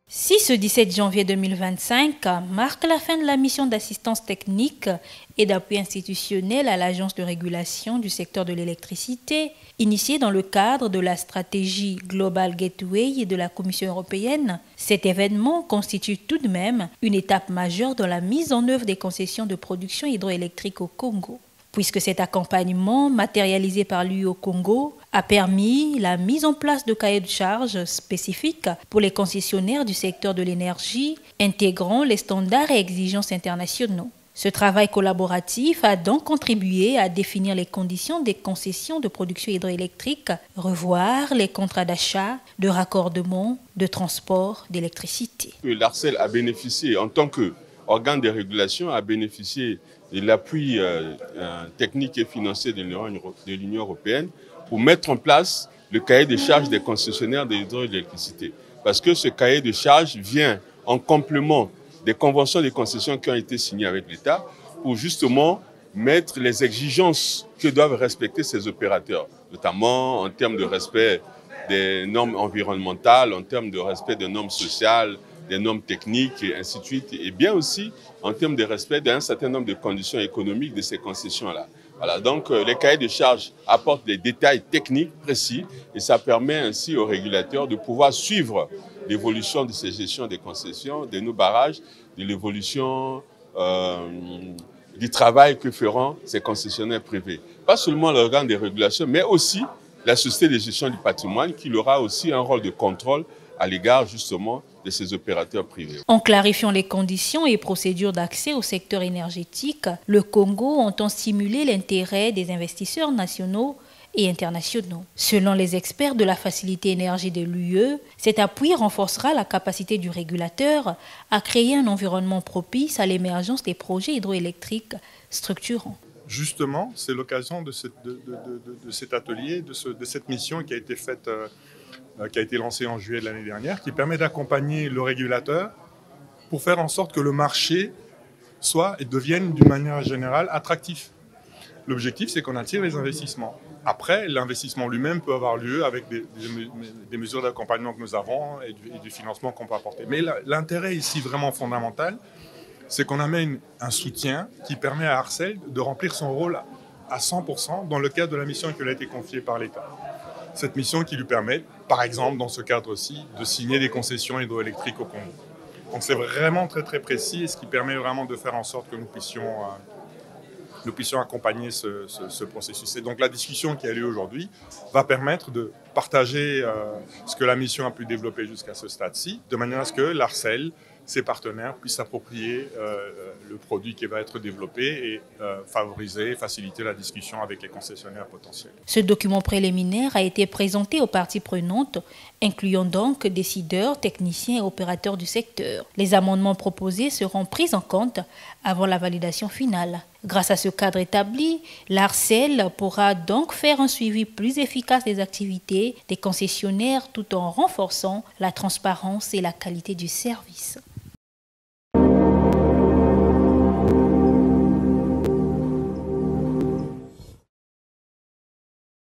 Si ce 17 janvier 2025 marque la fin de la mission d'assistance technique et d'appui institutionnel à l'Agence de régulation du secteur de l'électricité, initiée dans le cadre de la stratégie Global Gateway de la Commission européenne, cet événement constitue tout de même une étape majeure dans la mise en œuvre des concessions de production hydroélectrique au Congo, puisque cet accompagnement, matérialisé par l'UE au Congo, a permis la mise en place de cahiers de charges spécifiques pour les concessionnaires du secteur de l'énergie, intégrant les standards et exigences internationaux. Ce travail collaboratif a donc contribué à définir les conditions des concessions de production hydroélectrique, revoir les contrats d'achat, de raccordement, de transport d'électricité. L'ARCEL a bénéficié, en tant qu'organe de régulation, a bénéficié de l'appui technique et financier de l'Union européenne pour mettre en place le cahier de charges des concessionnaires de l'hydroélectricité. Parce que ce cahier de charges vient en complément des conventions de concession qui ont été signées avec l'État pour justement mettre les exigences que doivent respecter ces opérateurs, notamment en termes de respect des normes environnementales, en termes de respect des normes sociales, des normes techniques et ainsi de suite, et bien aussi en termes de respect d'un certain nombre de conditions économiques de ces concessions-là. Voilà, donc les cahiers de charges apportent des détails techniques précis et ça permet ainsi aux régulateurs de pouvoir suivre l'évolution de ces gestions des concessions, de nos barrages, de l'évolution du travail que feront ces concessionnaires privés. Pas seulement l'organe de régulation, mais aussi la Société de gestion du patrimoine qui aura aussi un rôle de contrôle à l'égard justement de ces opérateurs privés. En clarifiant les conditions et procédures d'accès au secteur énergétique, le Congo entend stimuler l'intérêt des investisseurs nationaux et internationaux. Selon les experts de la Facilité énergie de l'UE, cet appui renforcera la capacité du régulateur à créer un environnement propice à l'émergence des projets hydroélectriques structurants. Justement, c'est l'occasion de cet atelier, de cette mission qui a été faite, qui a été lancée en juillet de l'année dernière, qui permet d'accompagner le régulateur pour faire en sorte que le marché soit et devienne d'une manière générale attractif. L'objectif, c'est qu'on attire les investissements. Après, l'investissement lui-même peut avoir lieu avec des mesures d'accompagnement que nous avons et du financement qu'on peut apporter. Mais l'intérêt ici vraiment fondamental, c'est qu'on amène un soutien qui permet à ARCEL de remplir son rôle à 100% dans le cadre de la mission qui lui a été confiée par l'État. Cette mission qui lui permet, par exemple, dans ce cadre-ci, de signer des concessions hydroélectriques au Congo. Donc c'est vraiment très très précis et ce qui permet vraiment de faire en sorte que nous puissions accompagner ce processus. Et donc la discussion qui a lieu aujourd'hui va permettre de partager ce que la mission a pu développer jusqu'à ce stade-ci, de manière à ce que l'ARCEL, ses partenaires, puissent s'approprier le produit qui va être développé et favoriser, faciliter la discussion avec les concessionnaires potentiels. Ce document préliminaire a été présenté aux parties prenantes, incluant donc décideurs, techniciens et opérateurs du secteur. Les amendements proposés seront pris en compte avant la validation finale. Grâce à ce cadre établi, l'ARCEL pourra donc faire un suivi plus efficace des activités des concessionnaires tout en renforçant la transparence et la qualité du service.